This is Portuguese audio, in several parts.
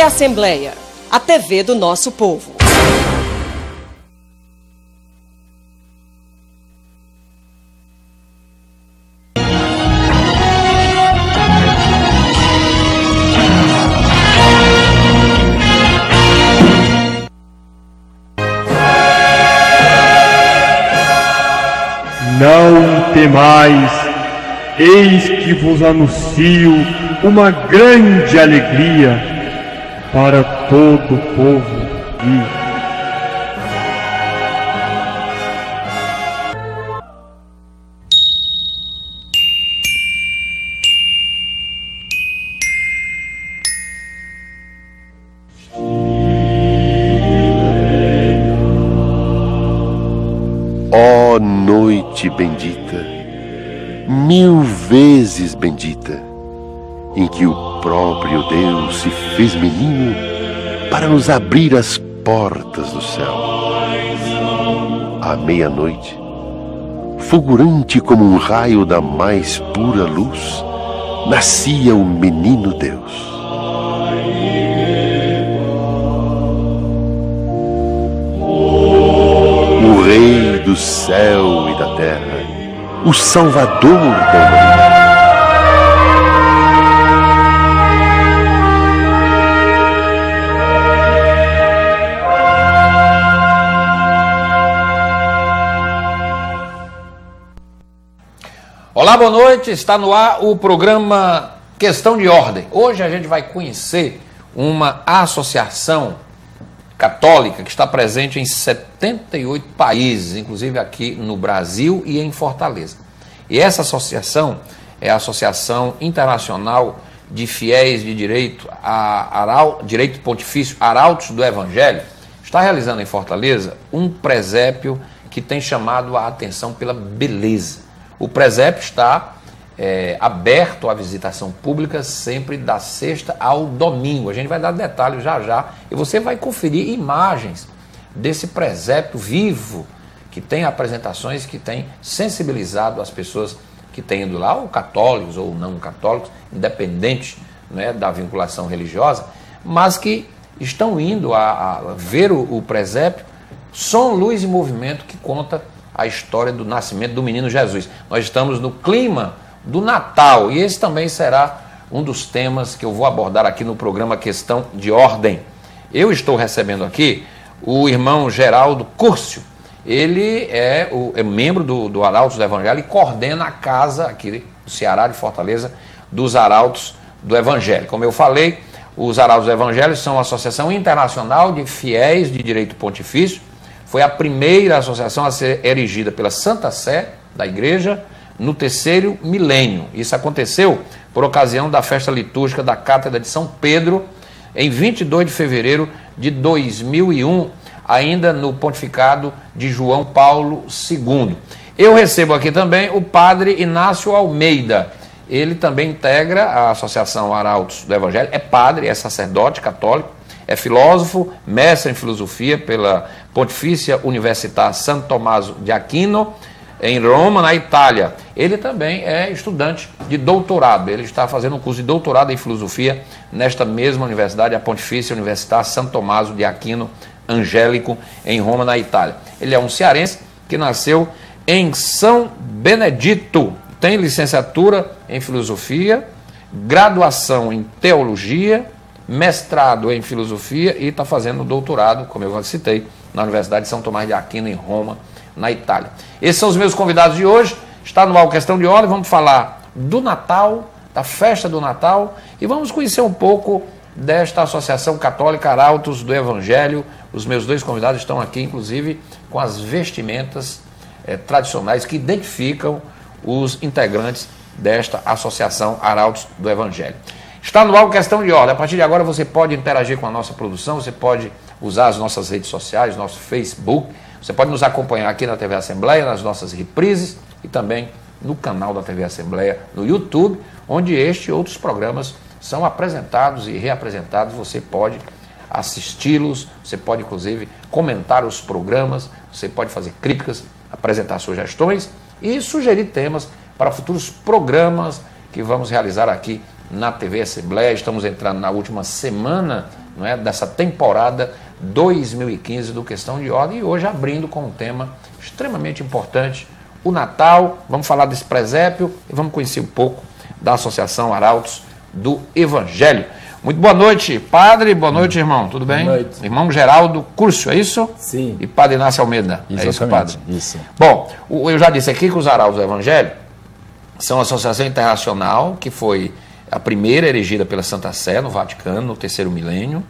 TV Assembleia, a TV do nosso povo. Não temais, eis que vos anuncio uma grande alegria para todo o povo e ó noite bendita, 1000 vezes bendita, em que o próprio Deus se fez menino para nos abrir as portas do céu. À meia-noite, fulgurante como um raio da mais pura luz, nascia o menino Deus. O Rei do céu e da terra, o Salvador da humanidade. Olá, boa noite. Está no ar o programa Questão de Ordem. Hoje a gente vai conhecer uma associação católica que está presente em 78 países, inclusive aqui no Brasil e em Fortaleza. E essa associação é a Associação Internacional de Fiéis de Direito Pontifício Arautos do Evangelho. Está realizando em Fortaleza um presépio que tem chamado a atenção pela beleza. O presépio está aberto à visitação pública sempre da sexta ao domingo. A gente vai dar detalhes já já e você vai conferir imagens desse presépio vivo que tem apresentações que tem sensibilizado as pessoas que têm ido lá, ou católicos ou não católicos, independente, né, da vinculação religiosa, mas que estão indo a ver o presépio, som, luz e movimento que conta a história do nascimento do menino Jesus. Nós estamos no clima do Natal e esse também será um dos temas que eu vou abordar aqui no programa Questão de Ordem. Eu estou recebendo aqui o irmão Geraldo Curcio. Ele é membro do Arautos do Evangelho e coordena a casa aqui do Ceará, de Fortaleza, dos Arautos do Evangelho. Como eu falei, os Arautos do Evangelho são uma associação internacional de fiéis de direito pontifício. Foi a primeira associação a ser erigida pela Santa Sé da Igreja no 3º milênio. Isso aconteceu por ocasião da festa litúrgica da Cátedra de São Pedro, em 22 de fevereiro de 2001, ainda no pontificado de João Paulo II. Eu recebo aqui também o padre Inácio Almeida. Ele também integra a Associação Arautos do Evangelho, é padre, é sacerdote católico, é filósofo, mestre em filosofia pela Pontifícia Universidade Santo Tommaso de Aquino, em Roma, na Itália. Ele também é estudante de doutorado. Ele está fazendo um curso de doutorado em filosofia nesta mesma universidade, a Pontifícia Universidade Santo Tommaso de Aquino Angélico, em Roma, na Itália. Ele é um cearense que nasceu em São Benedito. Tem licenciatura em filosofia, graduação em teologia, mestrado em filosofia e está fazendo doutorado, como eu já citei, na Universidade de São Tomás de Aquino, em Roma, na Itália. Esses são os meus convidados de hoje. Está no ar o Questão de Ordem. Vamos falar do Natal, da festa do Natal, e vamos conhecer um pouco desta Associação Católica Arautos do Evangelho. Os meus dois convidados estão aqui, inclusive, com as vestimentas tradicionais que identificam os integrantes desta Associação Arautos do Evangelho. Está no ar o Questão de Ordem. A partir de agora você pode interagir com a nossa produção, você pode usar as nossas redes sociais, nosso Facebook, você pode nos acompanhar aqui na TV Assembleia, nas nossas reprises e também no canal da TV Assembleia, no YouTube, onde este e outros programas são apresentados e reapresentados. Você pode assisti-los, você pode inclusive comentar os programas, você pode fazer críticas, apresentar sugestões e sugerir temas para futuros programas que vamos realizar aqui na TV Assembleia. Estamos entrando na última semana, não é, dessa temporada 2015 do Questão de Ordem, e hoje abrindo com um tema extremamente importante, o Natal. Vamos falar desse presépio e vamos conhecer um pouco da Associação Arautos do Evangelho. Muito boa noite, padre. Boa noite, irmão. Tudo bem? Boa noite. Irmão Geraldo Curcio, é isso? Sim. E padre Inácio Almeida. Exatamente. É isso, padre? Isso. Bom, eu já disse aqui que os Arautos do Evangelho são uma associação internacional que foi a primeira erigida pela Santa Sé, no Vaticano, no terceiro milênio,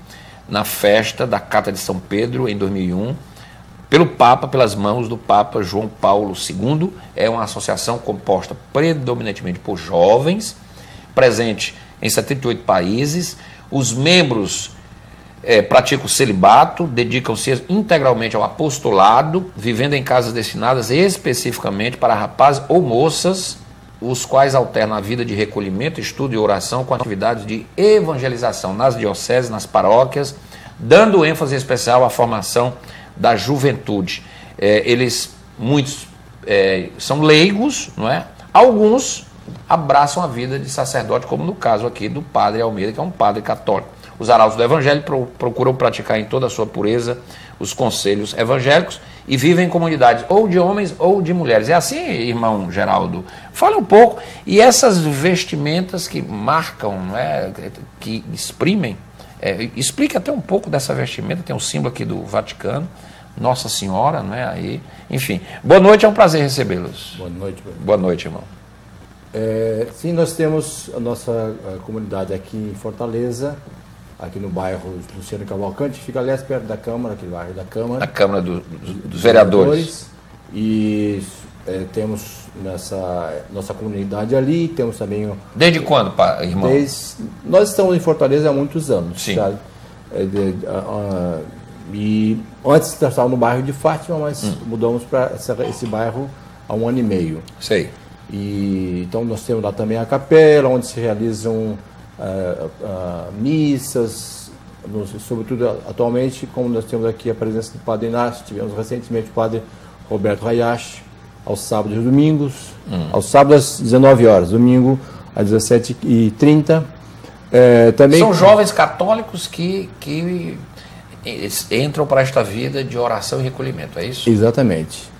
na festa da Carta de São Pedro, em 2001, pelo Papa, pelas mãos do Papa João Paulo II. É uma associação composta predominantemente por jovens, presente em 78 países. Os membros praticam celibato, dedicam-se integralmente ao apostolado, vivendo em casas destinadas especificamente para rapazes ou moças, os quais alternam a vida de recolhimento, estudo e oração com atividades de evangelização nas dioceses, nas paróquias, dando ênfase especial à formação da juventude. Muitos são leigos, não é? Alguns abraçam a vida de sacerdote, como no caso aqui do padre Almeida, que é um padre católico. Os Arautos do Evangelho procuram praticar em toda a sua pureza os conselhos evangélicos e vivem em comunidades ou de homens ou de mulheres. É assim, irmão Geraldo? Fala um pouco. E essas vestimentas que marcam, não é? Que exprimem, explique até um pouco dessa vestimenta. Tem um símbolo aqui do Vaticano, Nossa Senhora, não é? Aí, enfim. Boa noite, é um prazer recebê-los. Boa noite. Boa noite, irmão. Sim, nós temos a nossa comunidade aqui em Fortaleza, aqui no bairro Luciano Cavalcante, fica aliás perto da Câmara, aquele bairro da Câmara. Na Câmara dos Vereadores. E temos nossa comunidade ali, temos também... Desde quando, irmão? Nós estamos em Fortaleza há muitos anos. Sim. Sabe? E antes nós estávamos no bairro de Fátima, mas mudamos para esse bairro há 1 ano e meio. Sei. Então nós temos lá também a capela, onde se realizam missas, sobretudo atualmente, como nós temos aqui a presença do padre Inácio, tivemos recentemente o padre Roberto Hayashi, aos sábados e domingos, aos sábados às 19 horas, domingo às 17h30. Também... São jovens católicos que entram para esta vida de oração e recolhimento, é isso? Exatamente.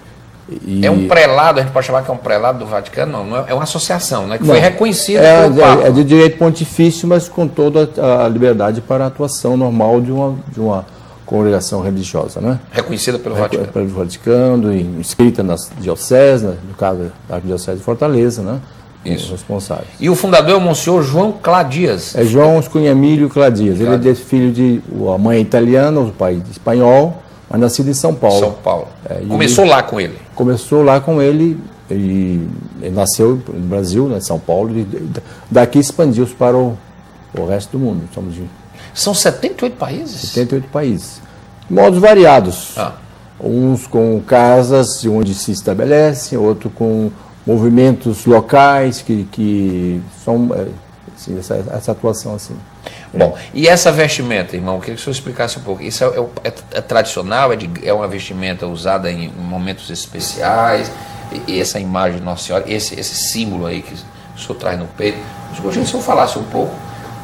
É um prelado, a gente pode chamar que é um prelado do Vaticano? Não, é uma associação, né, que foi reconhecida pelo Papa. É de direito pontifício, mas com toda a liberdade para a atuação normal de uma congregação religiosa, né? Reconhecida pelo Vaticano. Pelo Vaticano, inscrita nas dioceses, no caso da Arquidiocese de Fortaleza, né? Isso. Responsáveis. E o fundador é o Monsenhor João Cladias. É João Cunhamilho Cladias. Ele é filho de... A mãe é italiana, o pai é espanhol, mas nascido em São Paulo. São Paulo. Começou lá com ele? Começou lá com ele e ele nasceu no Brasil, né, São Paulo, e daqui expandiu-se para o resto do mundo. São 78 países? 78 países. De modos variados. Uns com casas onde se estabelecem, outros com movimentos locais que são assim, essa atuação assim. Bom, e essa vestimenta, irmão, eu queria que o senhor explicasse um pouco. Isso é tradicional, é uma vestimenta usada em momentos especiais, e essa imagem de Nossa Senhora, esse símbolo aí que o senhor traz no peito. Eu gostaria que o senhor falasse um pouco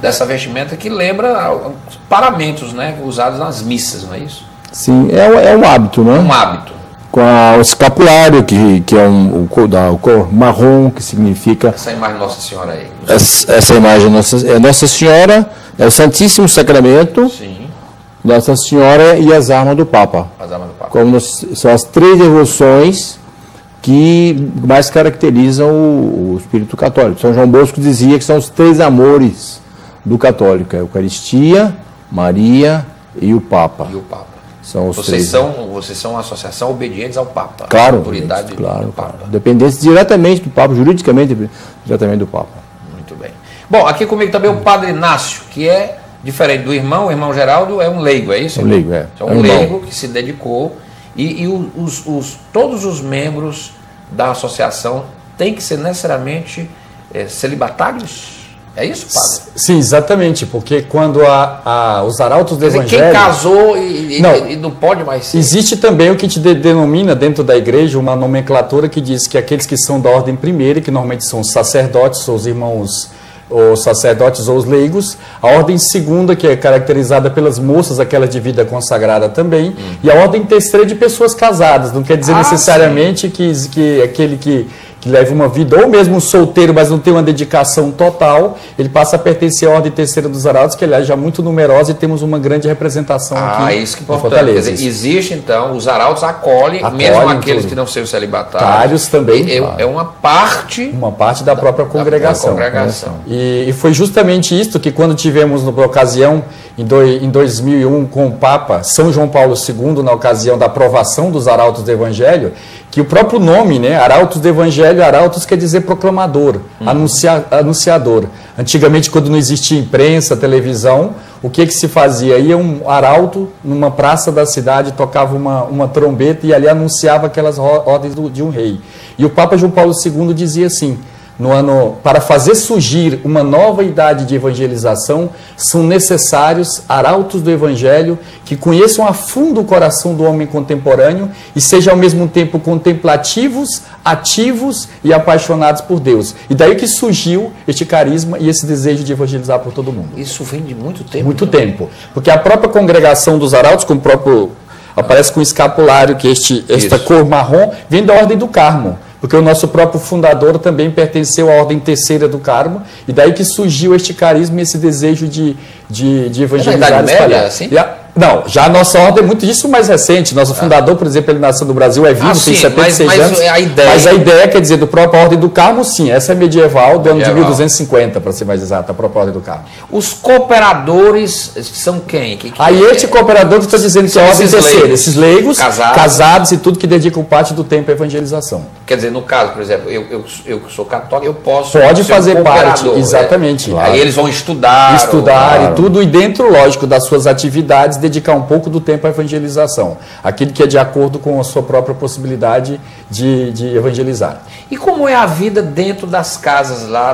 dessa vestimenta que lembra os paramentos, né, usados nas missas, não é isso? Sim, é um hábito, né? Um hábito. Com o escapulário, que é o cor marrom, que significa... Essa imagem de Nossa Senhora aí. Essa imagem é Nossa Senhora, é o Santíssimo Sacramento, sim. Nossa Senhora e as armas do Papa. As armas do Papa. Como são as 3 devoções que mais caracterizam o espírito católico. São João Bosco dizia que são os 3 amores do católico, a Eucaristia, Maria e o Papa. E o Papa. São os vocês são uma associação obedientes ao Papa. Claro. Autoridade do Papa. Claro. Dependentes diretamente do Papa, juridicamente diretamente do Papa. Muito bem. Bom, aqui comigo também o padre Inácio, que é diferente do irmão. O irmão Geraldo é um leigo, é isso? Um leigo, é. É um leigo que se dedicou. E todos os membros da associação têm que ser necessariamente celibatários? É isso, padre? Sim, exatamente, porque quando os Arautos do Evangelho... Quem casou e não pode mais ser. Existe também o que te denomina dentro da igreja uma nomenclatura que diz que aqueles que são da ordem primeira, que normalmente são os sacerdotes, são os irmãos os sacerdotes ou os leigos, a ordem segunda, que é caracterizada pelas moças, aquela de vida consagrada também, e a ordem terceira de pessoas casadas. Não quer dizer necessariamente que aquele que leva uma vida, ou mesmo um solteiro, mas não tem uma dedicação total, ele passa a pertencer à ordem terceira dos arautos, que aliás já é muito numerosa, e temos uma grande representação aqui isso que é importante. Quer dizer, existe então, os arautos acolhem mesmo aqueles que não sejam celibatários. Também. É uma parte da própria congregação. E foi justamente isso que quando tivemos na ocasião, em 2001, com o Papa São João Paulo II, na ocasião da aprovação dos arautos do Evangelho, que o próprio nome, né, arautos do Evangelho, arautos quer dizer proclamador, anunciador. Antigamente, quando não existia imprensa, televisão, o que se fazia? Ia um arauto numa praça da cidade, tocava uma trombeta e ali anunciava aquelas ordens de um rei. E o Papa João Paulo II dizia assim: para fazer surgir uma nova idade de evangelização, são necessários arautos do Evangelho que conheçam a fundo o coração do homem contemporâneo e sejam ao mesmo tempo contemplativos, ativos e apaixonados por Deus. E daí que surgiu este carisma e esse desejo de evangelizar por todo mundo. Isso vem de muito tempo. Muito tempo. Porque a própria congregação dos arautos, como o próprio aparece com o escapulário, que esta cor marrom, vem da Ordem do Carmo. Porque o nosso próprio fundador também pertenceu à Ordem Terceira do Carmo, e daí que surgiu este carisma e esse desejo de evangelizar e espalhar. Assim? Não, já a nossa ordem é muito disso mais recente. Nosso fundador, por exemplo, ele nasceu no Brasil, é vivo, tem 76 anos. Mas a ideia, quer dizer, do próprio Ordem do Carmo, sim, essa é medieval, do ano de 1250, para ser mais exato, a própria Ordem do Carmo. Os cooperadores são quem? Este cooperador que está dizendo que é a Ordem Terceira, esses leigos, casados e tudo que dedicam parte do tempo à evangelização. Quer dizer, no caso, por exemplo, eu que sou católico, eu posso Pode fazer parte, exatamente. Claro. Aí eles vão estudar e tudo, e dentro, lógico, das suas atividades, dedicar um pouco do tempo à evangelização. Aquilo que é de acordo com a sua própria possibilidade de evangelizar. E como é a vida dentro das casas lá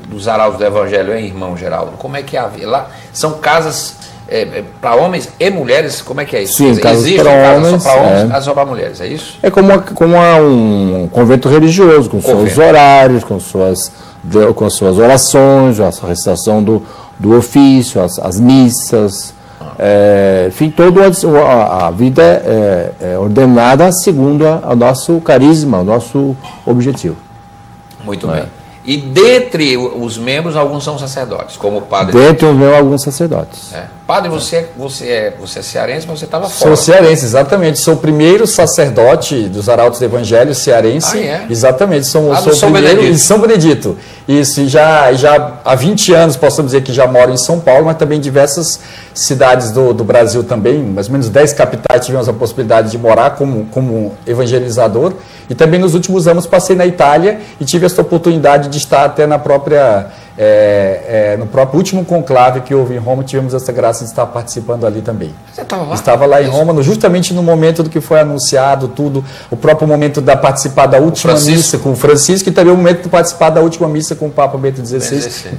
dos arautos do Evangelho, hein, irmão Geraldo? Como é que é a vida? Lá são casas para homens e mulheres? Como é que é isso? Sim, casas para homens. Só para homens, só para mulheres, é isso? É como um convento religioso, com seus horários, com suas orações, a recitação do ofício, as missas. Enfim, toda a vida é ordenada segundo o nosso carisma, o nosso objetivo. Muito bem. E dentre os membros, alguns são sacerdotes, como o padre. Dentre os membros, alguns sacerdotes. Padre, você é cearense, mas você estava Sou fora. cearense, exatamente. Sou o primeiro sacerdote dos arautos do Evangelho cearense. Exatamente. Sou o primeiro em São Benedito. Isso, já há 20 anos, posso dizer que já moro em São Paulo, mas também em diversas cidades do Brasil também, mais ou menos 10 capitais tivemos a possibilidade de morar como evangelizador. E também nos últimos anos passei na Itália e tive essa oportunidade de estar até no próprio último conclave que houve em Roma, tivemos essa graça de estar participando ali também. Você estava lá? Estava lá em Roma, justamente no momento do que foi anunciado, tudo, o próprio momento da participar da última missa com o Francisco e também o momento de participar da última missa com o Papa Bento XVI,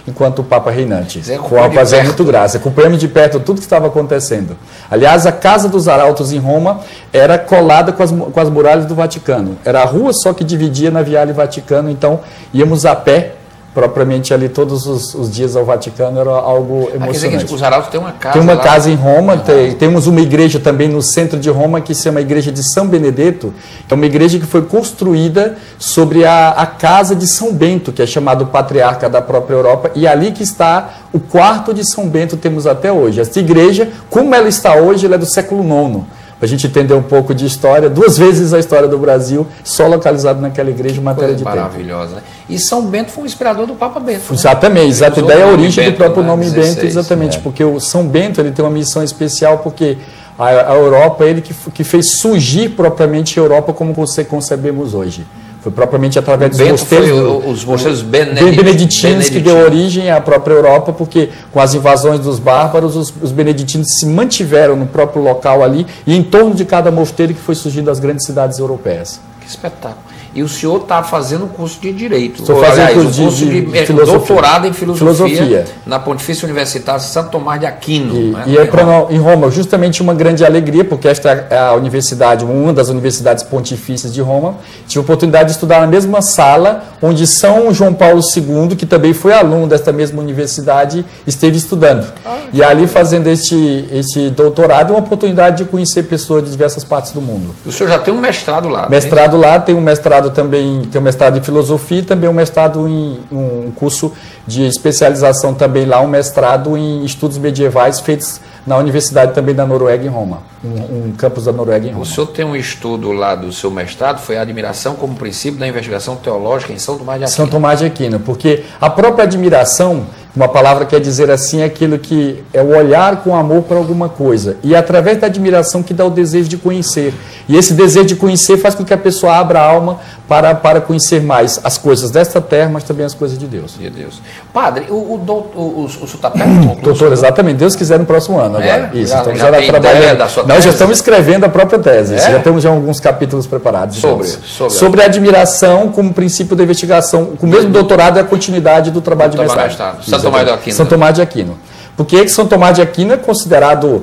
enquanto Papa reinante. Foi uma ocasião muito graça. Acompanhamos de perto tudo que estava acontecendo. Aliás, a Casa dos Arautos em Roma era colada com as muralhas do Vaticano. Era a rua só que dividia na Viale Vaticano, então íamos a pé propriamente ali todos os dias ao Vaticano, era algo emocionante. Quer dizer que os arautos têm uma casa. Tem uma casa em Roma, temos uma igreja também no centro de Roma que se chama a Igreja de São Benedetto, que é uma igreja que foi construída sobre a casa de São Bento, que é chamado patriarca da própria Europa, e ali que está o quarto de São Bento, temos até hoje. Essa igreja, como ela está hoje, ela é do século IX. Para a gente entender um pouco de história, 2 vezes a história do Brasil, só localizado naquela igreja em matéria de tempo. Maravilhosa, né? E São Bento foi um inspirador do Papa Bento. Exatamente, né? Daí a origem do próprio nome Bento, exatamente, porque o São Bento ele tem uma missão especial, porque a Europa, ele que fez surgir propriamente a Europa como concebemos hoje. Foi propriamente através dos mosteiros beneditinos que deu origem à própria Europa, porque com as invasões dos bárbaros, os beneditinos se mantiveram no próprio local ali e em torno de cada mosteiro que foi surgindo as grandes cidades europeias. Que espetáculo. E o senhor está fazendo curso de Direito. Estou fazendo curso de doutorado em filosofia na Pontifícia Universidade Santo Tomás de Aquino. E em Roma, justamente uma grande alegria, porque esta é a universidade, uma das universidades pontifícias de Roma. Tive a oportunidade de estudar na mesma sala onde São João Paulo II, que também foi aluno desta mesma universidade, esteve estudando. E ali, fazendo este doutorado, uma oportunidade de conhecer pessoas de diversas partes do mundo. O senhor já tem um mestrado lá? Mestrado lá, tem um mestrado também, tem um mestrado em filosofia e também um mestrado em um curso de especialização também lá, um mestrado em estudos medievais feitos na Universidade também da Noruega em Roma, um campus da Noruega em Roma. O senhor tem um estudo lá do seu mestrado, foi a admiração como princípio da investigação teológica em São Tomás de Aquino. São Tomás de Aquino, porque a própria admiração, uma palavra quer dizer assim, é aquilo que é o olhar com amor para alguma coisa. E é através da admiração que dá o desejo de conhecer. E esse desejo de conhecer faz com que a pessoa abra a alma para conhecer mais as coisas desta terra, mas também as coisas de Deus. De Deus. Padre, o senhor está perto do concurso? Doutor, exatamente. Deus quiser no próximo ano agora. Isso, já estamos já tem trabalhando. Da sua Nós tese? já estamos escrevendo a própria tese. É? Já temos alguns capítulos preparados. Sobre a admiração como princípio da investigação. O mesmo doutorado é a continuidade do trabalho de mestrado. São Tomás de Aquino. São Tomás de Aquino. Por que São Tomás de Aquino é considerado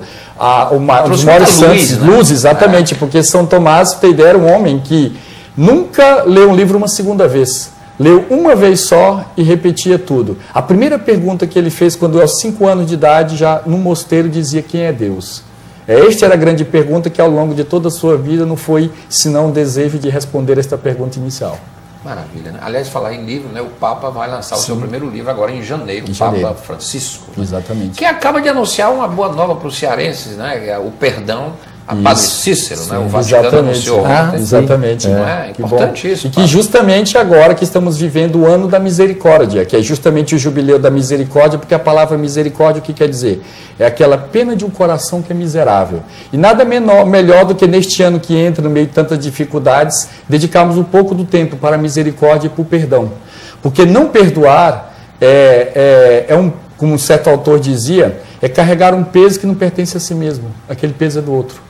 um dos maiores santos? Luz, exatamente. Porque São Tomás, tem ideia, era um homem que nunca leu um livro uma segunda vez. Leu uma vez só e repetia tudo. A primeira pergunta que ele fez quando aos 5 anos de idade, já no mosteiro, dizia: quem é Deus? Esta era a grande pergunta que ao longo de toda a sua vida não foi senão um desejo de responder esta pergunta inicial. Maravilha, né? Aliás, falar em livro, né? O Papa vai lançar o seu primeiro livro agora em janeiro, o Papa Francisco. Exatamente. Que acaba de anunciar uma boa nova para os cearenses, né? O perdão a Padre Cícero, né? O Vaticano anunciou. Exatamente. Não é importante isso. E que justamente agora que estamos vivendo o ano da misericórdia, que é justamente o jubileu da misericórdia, porque a palavra misericórdia, o que quer dizer? É aquela pena de um coração que é miserável. E nada melhor do que neste ano que entra, no meio de tantas dificuldades, dedicarmos um pouco do tempo para a misericórdia e para o perdão. Porque não perdoar como um certo autor dizia, é carregar um peso que não pertence a si mesmo. Aquele peso é do outro.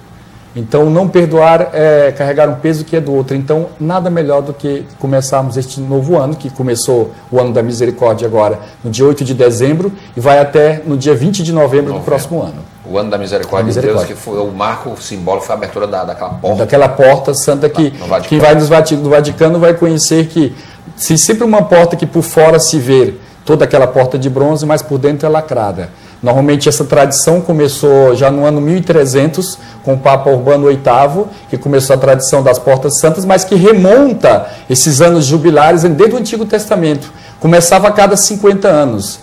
Então, não perdoar é carregar um peso que é do outro. Então, nada melhor do que começarmos este novo ano, que começou o ano da misericórdia agora, no dia 8 de dezembro, e vai até no dia 20 de novembro do próximo ano. O ano da misericórdia de Deus, que foi o marco simbólico, foi a abertura daquela porta. Daquela porta santa que quem vai no Vaticano vai conhecer que, se sempre uma porta que por fora se vê toda aquela porta de bronze, mas por dentro é lacrada. Normalmente essa tradição começou já no ano 1300, com o Papa Urbano VIII, que começou a tradição das portas santas, mas que remonta esses anos jubilares desde o Antigo Testamento. Começava a cada 50 anos.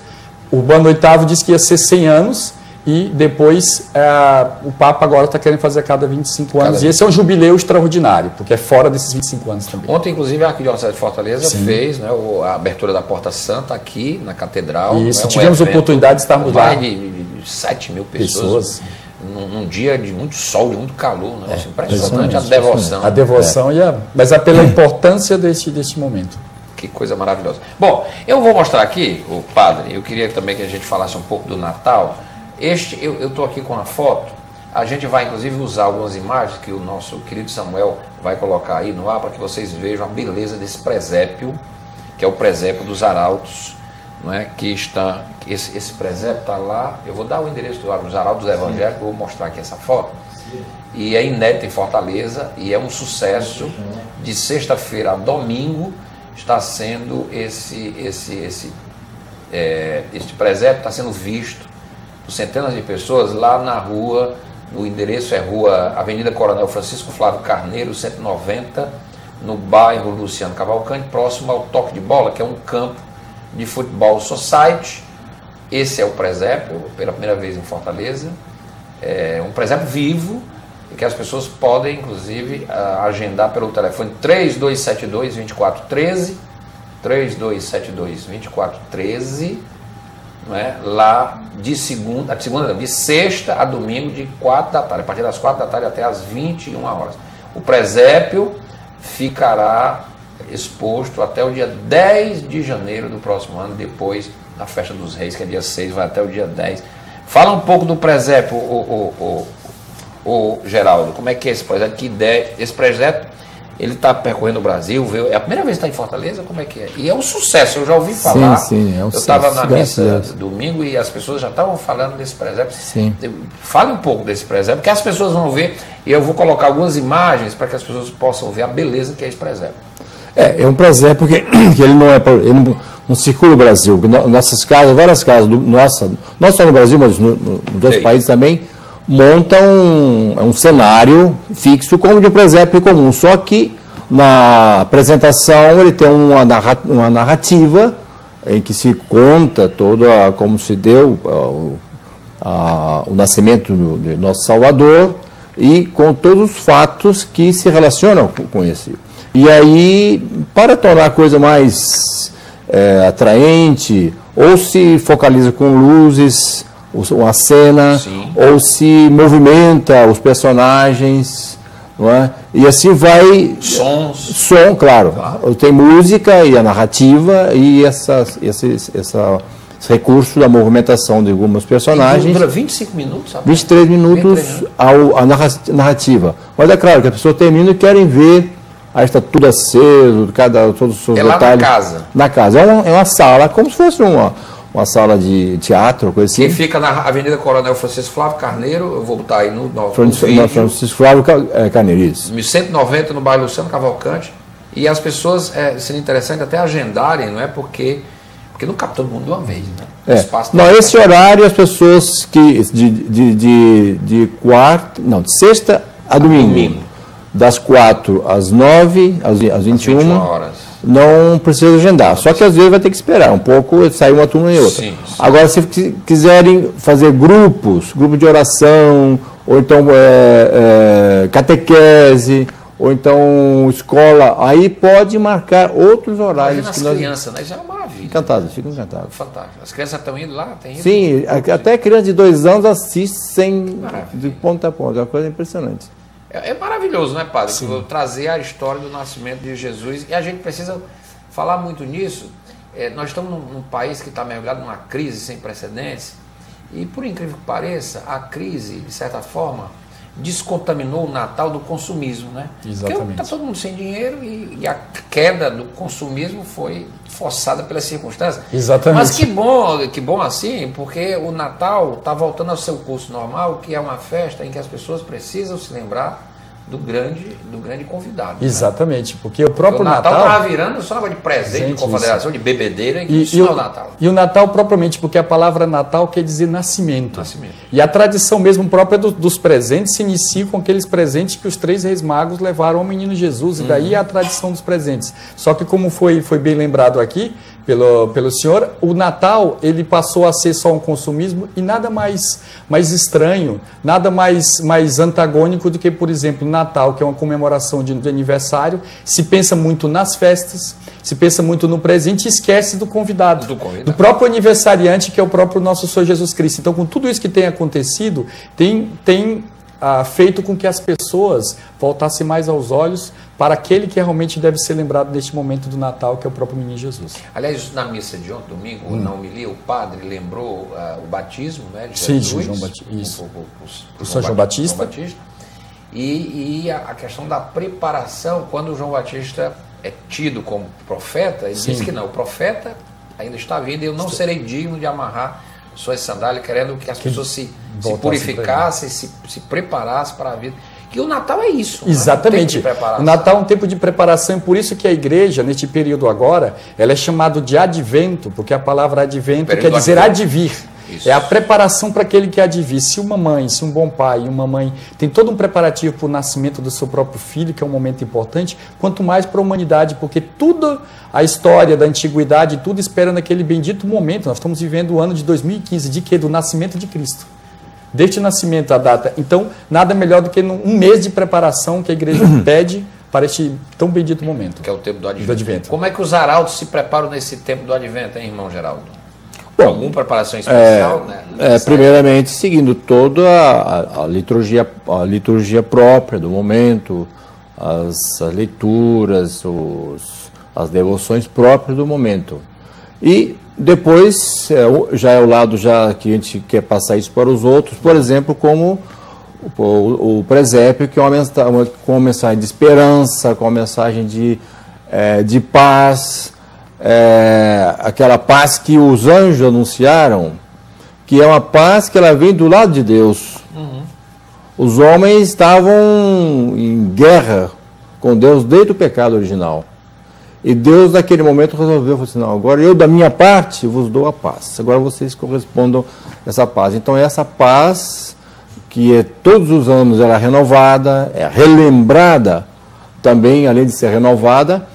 Urbano VIII disse que ia ser 100 anos, e depois o Papa agora está querendo fazer a cada 25 anos. E esse é um jubileu extraordinário, porque é fora desses 25 anos também. Ontem, inclusive, a Arquidiocese de Fortaleza fez, né, a abertura da Porta Santa aqui na Catedral. Isso, tivemos oportunidade de estarmos lá. Mais de 7 mil pessoas. Num dia de muito sol, de muito calor. Né? Impressionante a devoção. A devoção, mas pela importância deste momento. Que coisa maravilhosa. Bom, eu vou mostrar aqui, o padre, eu queria também que a gente falasse um pouco do Natal. Eu estou aqui com a foto, a gente vai inclusive usar algumas imagens que o nosso querido Samuel vai colocar aí no ar para que vocês vejam a beleza desse presépio, que é o presépio dos Arautos, não é? Que está, esse presépio está lá, eu vou dar o endereço dos Arautos Evangélicos, vou mostrar aqui essa foto, e é inédito em Fortaleza, e é um sucesso, de sexta-feira a domingo, está sendo este presépio está sendo visto centenas de pessoas lá na rua, o endereço é Avenida Coronel Francisco Flávio Carneiro, 190, no bairro Luciano Cavalcante, próximo ao Toque de Bola, que é um campo de futebol society. Esse é o presépio, pela primeira vez em Fortaleza, é um presépio vivo, e que as pessoas podem, inclusive, agendar pelo telefone 3272-2413, 3272-2413, não é? Lá de sexta a domingo, de 4 da tarde, a partir das 4 da tarde até as 21 horas. O presépio ficará exposto até o dia 10 de janeiro do próximo ano, depois da Festa dos Reis, que é dia 6, vai até o dia 10. Fala um pouco do presépio, o Geraldo, como é que é esse presépio? Que ideia? Esse presépio, Ele está percorrendo o Brasil, é a primeira vez que está em Fortaleza, como é que é? E é um sucesso, eu já ouvi falar. Sim, é um eu estava na missa domingo e as pessoas já estavam falando desse presépio. Sim. Fale um pouco desse presépio, que as pessoas vão ver, e eu vou colocar algumas imagens para que as pessoas possam ver a beleza que é esse presépio. É um presépio que ele ele não circula o Brasil. Nossas casas, várias casas, não só no Brasil, mas nos outros países também, montam um cenário fixo como de um presépio comum, só que na apresentação ele tem uma narrativa em que se conta como se deu o nascimento de nosso Salvador e com todos os fatos que se relacionam com esse. E aí, para tornar a coisa mais atraente, ou se focaliza com luzes, uma cena, sim, ou se movimenta os personagens, não é? E assim vai... Som, claro. Tem música e a narrativa e esse recurso da movimentação de alguns personagens. Dura 25 minutos? Sabe? 23 minutos a narrativa. Mas é claro que a pessoa termina e querem ver, aí está tudo aceso, todos os seus detalhes. Lá na casa? Na casa. É uma sala, como se fosse uma sala de teatro, coisa assim. Que fica na Avenida Coronel Francisco Flávio Carneiro, eu vou botar aí no Francisco Flávio Carneiro, isso. 1190, no bairro Luciano Cavalcante. E as pessoas, seria interessante até agendarem, não é? Porque não cabe todo mundo de uma vez, né? Esse horário as pessoas que de sexta a domingo. Das 4 às 9, às 21 horas. Não precisa agendar. Só que às vezes vai ter que esperar um pouco, sair uma turma e outra. Sim. Agora, se quiserem fazer grupo de oração, ou então catequese, ou então escola, aí pode marcar outros horários. As crianças, né? Já é uma maravilha. Ficam encantadas. Fantástico. As crianças estão indo lá? Sim, até criança de 2 anos assiste de ponta a ponta. É uma coisa impressionante. É maravilhoso, né, padre? Trazer a história do nascimento de Jesus. E a gente precisa falar muito nisso. Nós estamos num país que está mergulhado numa crise sem precedentes. E, por incrível que pareça, a crise, de certa forma, descontaminou o Natal do consumismo, né? Exatamente. Porque está todo mundo sem dinheiro e a queda do consumismo foi forçada pelas circunstâncias. Exatamente. Mas que bom assim, porque o Natal está voltando ao seu curso normal, que é uma festa em que as pessoas precisam se lembrar do grande convidado. Exatamente, né? Porque o próprio Natal estava virando só de presente, de confederação, de bebedeira, e isso é o Natal. E o Natal propriamente, porque a palavra Natal quer dizer nascimento. E a tradição mesmo própria dos presentes se inicia com aqueles presentes que os 3 reis magos levaram ao menino Jesus, e daí a tradição dos presentes. Só que como foi bem lembrado aqui pelo senhor, o Natal ele passou a ser só um consumismo e nada mais estranho, nada mais antagônico do que, por exemplo, Natal, que é uma comemoração de aniversário, se pensa muito nas festas, se pensa muito no presente e esquece do convidado, do próprio aniversariante, que é o próprio nosso Senhor Jesus Cristo. Então, com tudo isso que tem acontecido, tem feito com que as pessoas voltassem mais aos olhos para aquele que realmente deve ser lembrado neste momento do Natal, que é o próprio menino Jesus. Aliás, na missa de ontem, domingo, na homilia, o padre lembrou o batismo, né, de Jesus. Sim, João Batista. Isso. O São João Batista. E a questão da preparação, quando o João Batista é tido como profeta, ele diz que não, o profeta ainda está vindo e eu não serei digno de amarrar suas sandálias, querendo que as pessoas se purificassem, se preparassem para a vida. Que o Natal é isso. Exatamente. Né? O Natal é um tempo de preparação, e por isso que a igreja, neste período agora, ela é chamada de advento, porque a palavra advento quer dizer advir. Isso. É a preparação para aquele que há de vir. Se uma mãe, se um bom pai, uma mãe tem todo um preparativo para o nascimento do seu próprio filho, que é um momento importante, quanto mais para a humanidade, porque tudo, a história da antiguidade, tudo espera naquele bendito momento. Nós estamos vivendo o ano de 2015, de quê? Do nascimento de Cristo. Desde o nascimento, a data. Então, nada melhor do que um mês de preparação que a igreja pede para este tão bendito momento. Que é o tempo do Advento. Como é que os arautos se preparam nesse tempo do Advento, hein, irmão Geraldo? Bom, alguma preparação especial? Primeiramente, seguindo toda a liturgia própria do momento, as leituras, as devoções próprias do momento. E depois, já é o lado já que a gente quer passar isso para os outros, por exemplo, como o presépio, que é com uma mensagem de esperança, com uma mensagem de paz, aquela paz que os anjos anunciaram, que é uma paz que ela vem do lado de Deus. Os homens estavam em guerra com Deus desde o pecado original. E Deus, naquele momento, resolveu, falou assim, não, agora eu, da minha parte, vos dou a paz. Agora vocês correspondam a essa paz. Então, essa paz, que todos os anos ela é renovada, é relembrada também, além de ser renovada,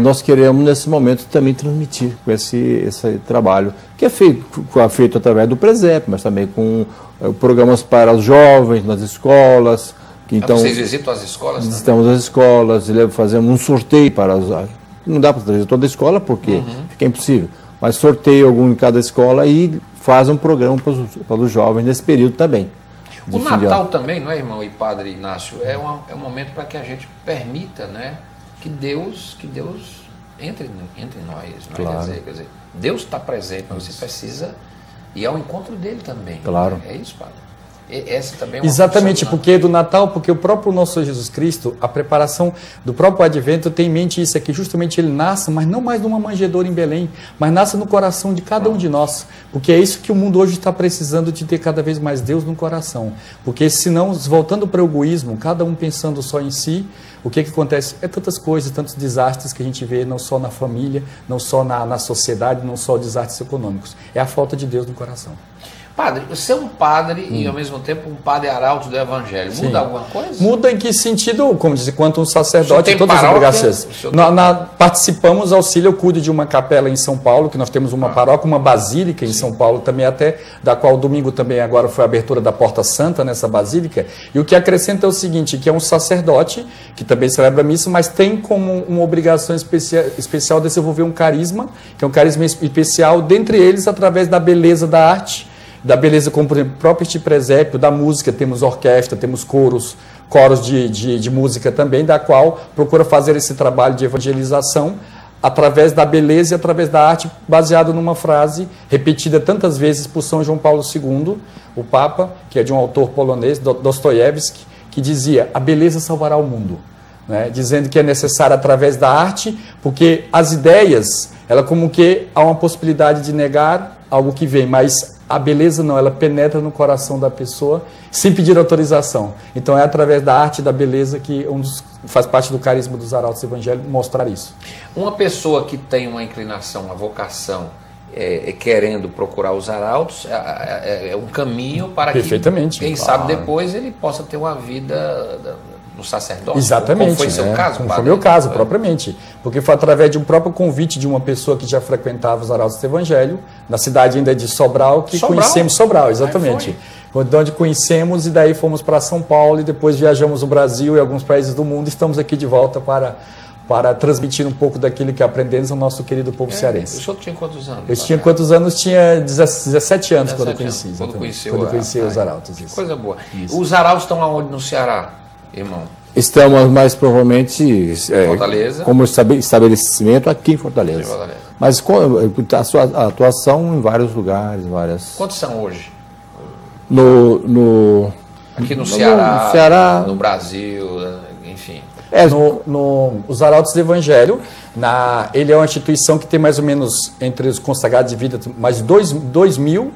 nós queremos, nesse momento, também transmitir com esse trabalho, que é feito através do presépio, mas também com programas para os jovens, nas escolas. Então, vocês visitam as escolas? Visitamos as escolas, fazemos um sorteio para as... Não dá para trazer toda a escola, porque fica impossível, mas sorteio algum em cada escola e faz um programa para os jovens nesse período também. O Natal também, não é, irmão e padre Inácio? É um momento para que a gente permita, né, que Deus entre nós. Claro. Quer dizer, Deus está presente, mas você precisa ir ao encontro dele também. Claro. É isso, padre? Essa também é uma Exatamente, porque do Natal, porque o próprio nosso Senhor Jesus Cristo, a preparação do próprio Advento tem em mente isso aqui, justamente ele nasce, mas não mais numa manjedoura em Belém, mas nasce no coração de cada um de nós, porque é isso que o mundo hoje está precisando, de ter cada vez mais Deus no coração, porque senão, voltando para o egoísmo, cada um pensando só em si, o que acontece? É tantas coisas, tantos desastres que a gente vê, não só na família, não só na sociedade, não só desastres econômicos, é a falta de Deus no coração. Padre, ser um padre e ao mesmo tempo um padre arauto do Evangelho, muda alguma coisa? Muda em que sentido? Como diz, quanto um sacerdote em todas as obrigações. Participamos, auxílio, eu cuido de uma capela em São Paulo, que nós temos uma paróquia, uma basílica em São Paulo também até, da qual domingo também agora foi a abertura da Porta Santa nessa basílica, e o que acrescenta é o seguinte, que é um sacerdote, que também celebra a missa, mas tem como uma obrigação especial desenvolver um carisma, que é um carisma especial, dentre eles através da beleza da arte, da beleza como, por exemplo, próprio este presépio, da música, temos orquestra, temos coros de música também, da qual procura fazer esse trabalho de evangelização através da beleza e através da arte, baseado numa frase repetida tantas vezes por São João Paulo II, o Papa, que é de um autor polonês, Dostoiévski, que dizia, a beleza salvará o mundo. Né? Dizendo que é necessário através da arte, porque as ideias, ela como que há uma possibilidade de negar algo que vem, mas a beleza não, ela penetra no coração da pessoa sem pedir autorização. Então é através da arte e da beleza que faz parte do carisma dos arautos do Evangelho mostrar isso. Uma pessoa que tem uma inclinação, uma vocação, querendo procurar os arautos, é um caminho para perfeitamente, que, quem sabe depois, ele possa ter uma vida no sacerdócio. Exatamente. Como foi seu caso, como padre? foi meu caso, propriamente. Porque foi através de um próprio convite de uma pessoa que já frequentava os arautos do Evangelho, na cidade ainda de Sobral, que conhecemos Sobral, exatamente. Onde conhecemos e daí fomos para São Paulo e depois viajamos o Brasil e alguns países do mundo. Estamos aqui de volta para transmitir um pouco daquilo que aprendemos ao nosso querido povo cearense. O senhor tinha quantos anos? Eu tinha quantos anos? Tinha 17 anos quando eu conheci. Quando conheci os arautos. Isso. Coisa boa. Isso. Os arautos estão aonde no Ceará, irmão? Estamos mais provavelmente Fortaleza. Como estabelecimento aqui em Fortaleza. Mas com a sua atuação em vários lugares. Quantos são hoje? Aqui no Ceará, no Brasil, enfim. Os arautos do Evangelho, ele é uma instituição que tem mais ou menos, entre os consagrados de vida, mais de 2 mil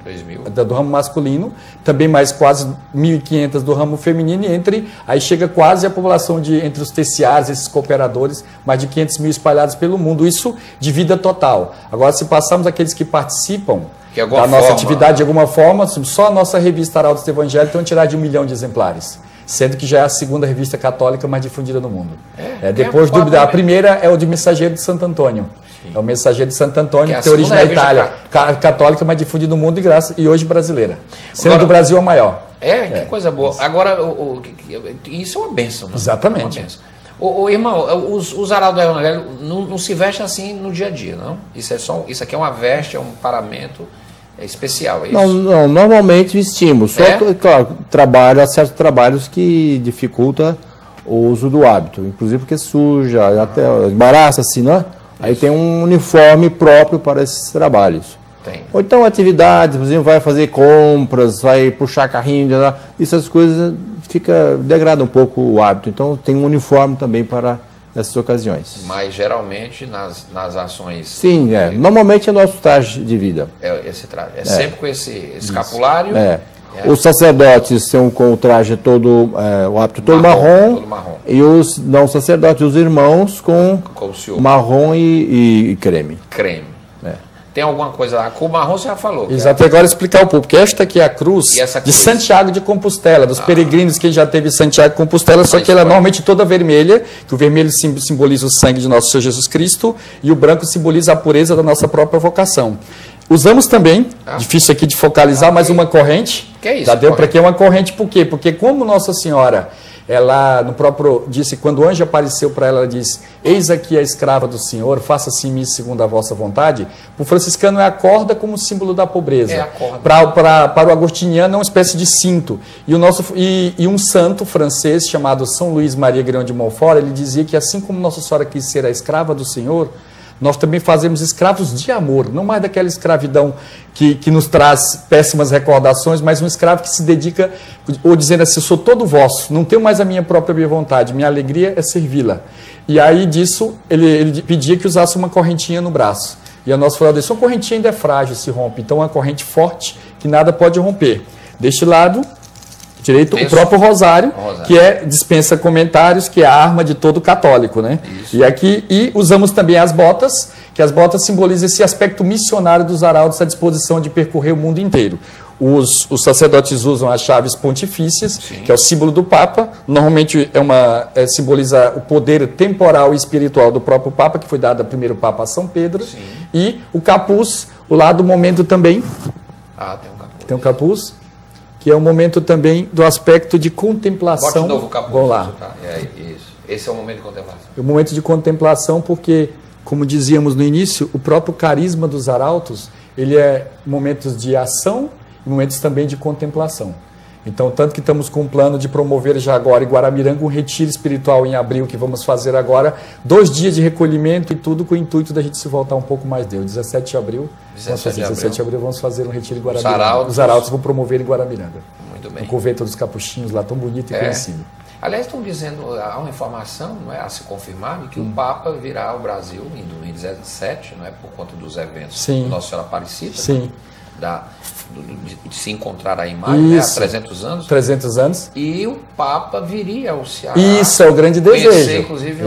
do ramo masculino, também mais quase 1.500 do ramo feminino, e aí chega quase a população entre os terciários, esses cooperadores, mais de 500 mil espalhados pelo mundo, isso de vida total. Agora, se passarmos aqueles que participam da nossa atividade de alguma forma, só a nossa revista Arautos do Evangelho tem uma tiragem de 1 milhão de exemplares. Sendo que já é a segunda revista católica mais difundida no mundo. Depois a primeira é o de Mensageiro de Santo Antônio. Sim. É o Mensageiro de Santo Antônio, que tem origem na Itália, católica mais difundida no mundo e hoje brasileira. Sendo agora, do Brasil a maior. Que coisa boa. Isso. Agora, isso é uma bênção. Né? Exatamente. É uma bênção. Irmão, os arautos do Evangelho não se vestem assim no dia a dia, não? Isso aqui é uma veste, é um paramento especial, é isso? Não, normalmente vestimos. Só, claro, há certos trabalhos que dificulta o uso do hábito, inclusive porque suja, até embaraça assim, né? Aí tem um uniforme próprio para esses trabalhos. Tem. Ou então atividades, por exemplo, vai fazer compras, vai puxar carrinho, essas coisas degrada um pouco o hábito. Então tem um uniforme também para essas ocasiões. Mas geralmente nas ações... Sim, normalmente é nosso traje de vida. Esse traje. Sempre com esse escapulário. Os sacerdotes são com o traje todo, o hábito todo marrom, e os não sacerdotes, os irmãos com marrom e creme. Tem alguma coisa lá? Com o marrom você já falou. Exato, agora explicar um pouco, porque esta aqui é a cruz de Santiago de Compostela, dos peregrinos que já teve Santiago de Compostela, só que ela é normalmente toda vermelha, que o vermelho simboliza o sangue de nosso Senhor Jesus Cristo, e o branco simboliza a pureza da nossa própria vocação. Usamos também, difícil aqui de focalizar, mas uma corrente. Que é isso? Já deu para que é uma corrente, por quê? Porque como Nossa Senhora, ela no próprio disse, quando o anjo apareceu para ela, ela disse: eis aqui a escrava do Senhor, faça-se em mim segundo a vossa vontade. Para o franciscano é a corda como símbolo da pobreza. Para o agostiniano é uma espécie de cinto. E um santo francês chamado São Luís Maria Grão de Montfort, ele dizia que assim como Nossa Senhora quis ser a escrava do Senhor, nós também fazemos escravos de amor, não mais daquela escravidão que nos traz péssimas recordações, mas um escravo que se dedica, ou dizendo assim: eu sou todo vosso, não tenho mais a minha própria vontade, minha alegria é servi-la. E aí disso, ele pedia que usasse uma correntinha no braço. E a nossa falou disse: uma correntinha ainda é frágil, se rompe, então é uma corrente forte que nada pode romper. Deste lado direito, o próprio rosário, que dispensa comentários, que é a arma de todo católico, né? E usamos também as botas, que as botas simbolizam esse aspecto missionário dos arautos à disposição de percorrer o mundo inteiro. Os sacerdotes usam as chaves pontifícias, que é o símbolo do Papa. Normalmente simboliza o poder temporal e espiritual do próprio Papa, que foi dado ao primeiro Papa São Pedro. E o capuz, o lado do momento também. Tem um capuz. Tem um capuz, que é um momento também do aspecto de contemplação. Bote de novo o capuz. Vamos lá. Isso. Esse é o momento de contemplação. O momento de contemplação, porque, como dizíamos no início, o próprio carisma dos arautos, ele é momentos de ação e momentos também de contemplação. Então, tanto que estamos com um plano de promover já agora em Guaramiranga um retiro espiritual em abril, que vamos fazer agora, 2 dias de recolhimento e tudo com o intuito da gente se voltar um pouco mais Deus. 17 de abril, 17 de abril vamos fazer um retiro em Guaramiranga. Os arautos vão promover em Guaramiranga. Muito bem. No convento dos Capuchinhos, lá tão bonito e conhecido. Aliás, estão dizendo, há uma informação, não é, a se confirmar, de que o Papa virá ao Brasil em 2017, não é, por conta dos eventos de Nossa Senhora Aparecida. Sim. De se encontrar aí em maio, né, há 300 anos. 300 anos. E o Papa viria ao Ceará. Isso é o grande desejo. Conhecer, inclusive,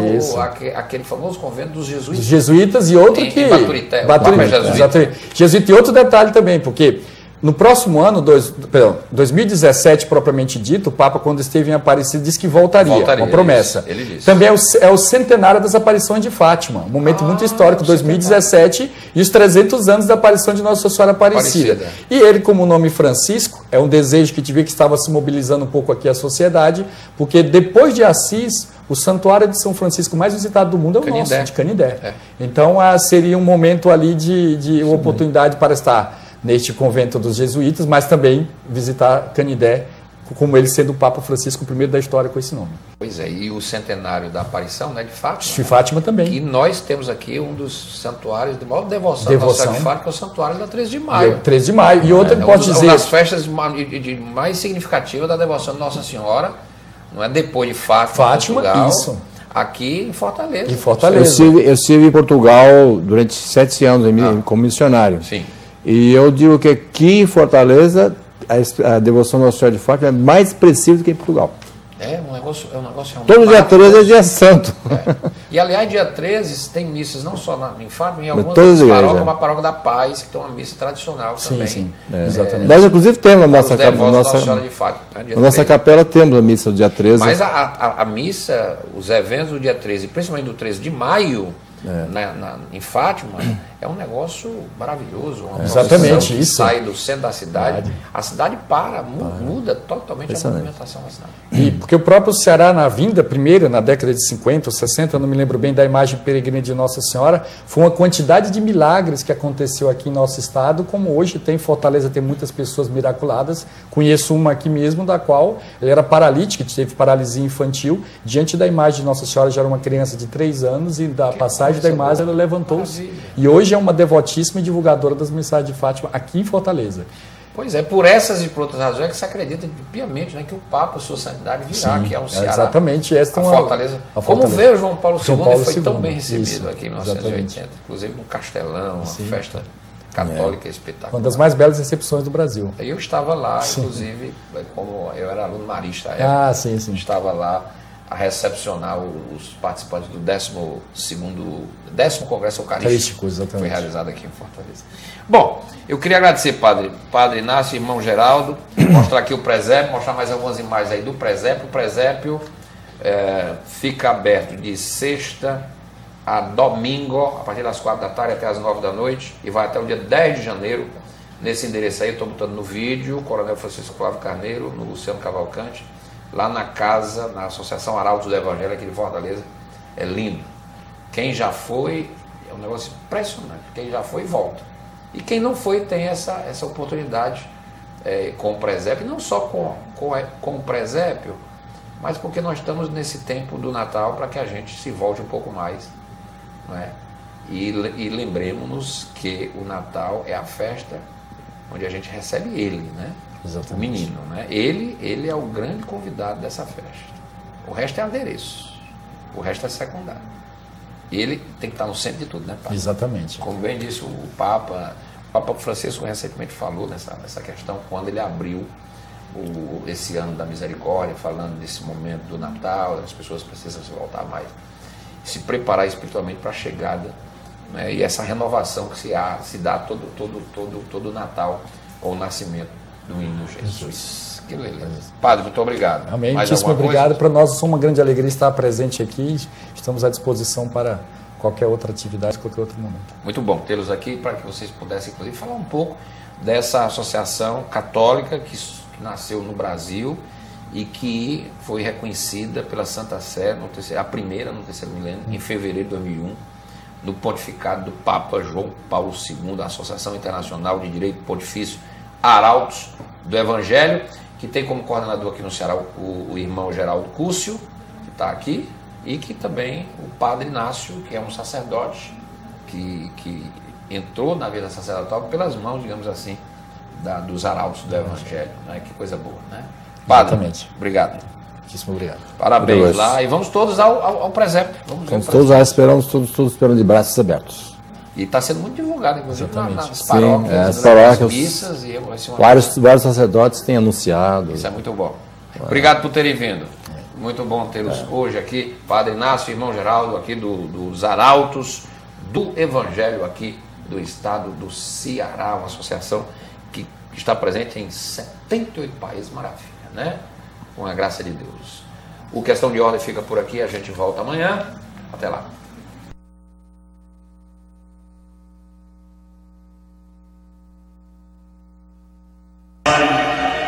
aquele famoso convento dos jesuítas. Dos jesuítas e outro que... Baturité. O Papa é jesuíta. Jesuíta e outro detalhe também, porque no próximo ano, 2017, propriamente dito, o Papa, quando esteve em Aparecida, disse que voltaria uma promessa. Ele disse. Também é o centenário das aparições de Fátima, um momento muito histórico, 2017, e os 300 anos da aparição de Nossa Senhora Aparecida. E ele, como o nome Francisco, é um desejo que estava se mobilizando um pouco aqui a sociedade, porque depois de Assis, o santuário de São Francisco mais visitado do mundo é o nosso, de Canindé. Então, seria um momento ali de oportunidade para estar neste convento dos jesuítas, mas também visitar Canindé, como ele sendo o Papa Francisco I da história com esse nome. Pois é, e o centenário da aparição, né, de Fátima. De Fátima também. E nós temos aqui um dos santuários de maior devoção. Nossa de Fátima, que é o santuário da 13 de maio. 13 de maio. E outra que pode dizer... Uma das festas mais significativas da devoção de Nossa Senhora, não é depois de Fátima, Portugal, isso. Aqui em Fortaleza. Em Fortaleza. Eu estive em Portugal durante 7 anos como missionário. Sim. E eu digo que aqui em Fortaleza a devoção Nossa Senhora de Fátima é mais expressiva do que em Portugal. É um negócio realmente. Todo dia 13 é dia santo. E aliás, dia 13 tem missas não só em Fátima, em algumas paróquias, como a Paróquia da Paz, que tem uma missa tradicional também. Sim, exatamente. Nós, inclusive, temos nossa capela, temos a missa do dia 13. Mas a missa, os eventos do dia 13, principalmente do 13 de maio, em Fátima, é um negócio maravilhoso. Uma exatamente isso. Sai do centro da cidade, a cidade muda totalmente a movimentação da cidade. E porque o próprio Ceará, na vinda primeira, na década de 50 ou 60, eu não me lembro bem da imagem peregrina de Nossa Senhora, foi uma quantidade de milagres que aconteceu aqui em nosso estado, como hoje tem em Fortaleza, tem muitas pessoas miraculadas. Conheço uma aqui mesmo, da qual ela era paralítica, teve paralisia infantil, diante da imagem de Nossa Senhora, já era uma criança de 3 anos, e da passagem da imagem ela levantou-se. E hoje hoje é uma devotíssima e divulgadora das mensagens de Fátima aqui em Fortaleza. Pois é, por essas e por outras razões é que se acredita piamente, né, que o Papa, Sua Santidade, virá aqui ao Ceará. Exatamente. Esta a Fortaleza. Como veio o João Paulo II, foi tão bem recebido isso, aqui em 1980. Inclusive no Castelão, uma festa católica espetacular. Uma das mais belas recepções do Brasil. Eu estava lá, inclusive, como eu era aluno marista, estava lá a recepcionar os participantes do 10º Congresso Eucarístico, que foi realizado aqui em Fortaleza. Bom, eu queria agradecer, Padre Inácio, irmão Geraldo, mostrar aqui o presépio, mostrar mais algumas imagens aí do presépio. O presépio fica aberto de sexta a domingo, a partir das 4 da tarde até as 9 da noite, e vai até o dia 10 de janeiro, nesse endereço aí, eu estou botando no vídeo, Coronel Francisco Flávio Carneiro, no Luciano Cavalcante, lá na casa, na Associação Arautos do Evangelho aqui de Fortaleza. É lindo. Quem já foi, é um negócio impressionante. Quem já foi, volta. E quem não foi, tem essa oportunidade com o presépio, não só com o presépio, mas porque nós estamos nesse tempo do Natal para que a gente se volte um pouco mais. Não é? E lembremos-nos que o Natal é a festa onde a gente recebe ele, né? Exatamente. O menino, né? Ele é o grande convidado dessa festa. O resto é adereço. O resto é secundário. Ele tem que estar no centro de tudo, né, Padre? Exatamente. Como bem disse o Papa Francisco recentemente falou nessa questão, quando ele abriu esse ano da misericórdia, falando desse momento do Natal, as pessoas precisam se voltar mais, se preparar espiritualmente para a chegada, né? E essa renovação que se dá todo Natal, ou o nascimento do menino Jesus. Que beleza. Padre, muito obrigado. Amém. Muitíssimo obrigado. Para nós é uma grande alegria estar presente aqui. Estamos à disposição para qualquer outra atividade, qualquer outro momento. Muito bom tê-los aqui para que vocês pudessem, inclusive, falar um pouco dessa associação católica que nasceu no Brasil e que foi reconhecida pela Santa Sé, a primeira no terceiro milênio, em fevereiro de 2001, no pontificado do Papa João Paulo II, a Associação Internacional de Direito Pontifício Arautos do Evangelho, que tem como coordenador aqui no Ceará o irmão Geraldo Cúcio, que está aqui, e que também o Padre Inácio, que é um sacerdote que entrou na vida sacerdotal pelas mãos, digamos assim, dos arautos do Evangelho. Né? Que coisa boa, né? Padre, exatamente. Obrigado. Muitíssimo obrigado. Parabéns lá, e vamos todos ao presépio. Vamos todos lá, todos esperando de braços abertos. E está sendo muito divulgado, inclusive, nas paróquias, nas paróquias, missas. E vários sacerdotes têm anunciado. Isso é muito bom. Obrigado por terem vindo. Muito bom tê-los hoje aqui. Padre Inácio, irmão Geraldo, aqui dos Arautos do Evangelho, aqui do estado do Ceará, uma associação que está presente em 78 países, maravilha, né? Com a graça de Deus. O Questão de Ordem fica por aqui, a gente volta amanhã. Até lá.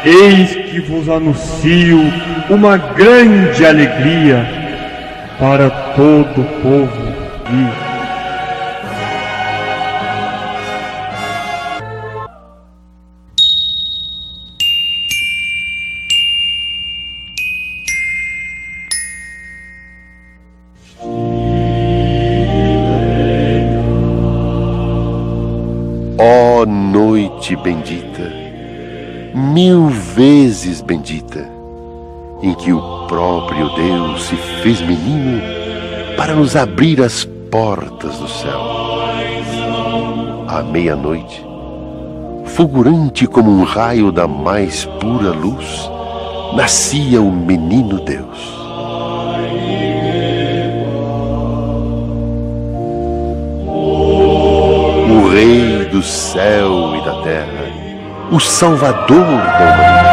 Eis que vos anuncio uma grande alegria para todo o povo e ó noite bendita, 1000 vezes bendita, em que o próprio Deus se fez menino para nos abrir as portas do céu. À meia-noite, fulgurante como um raio da mais pura luz, nascia o menino Deus. O Rei do céu e da terra, o Salvador da humanidade.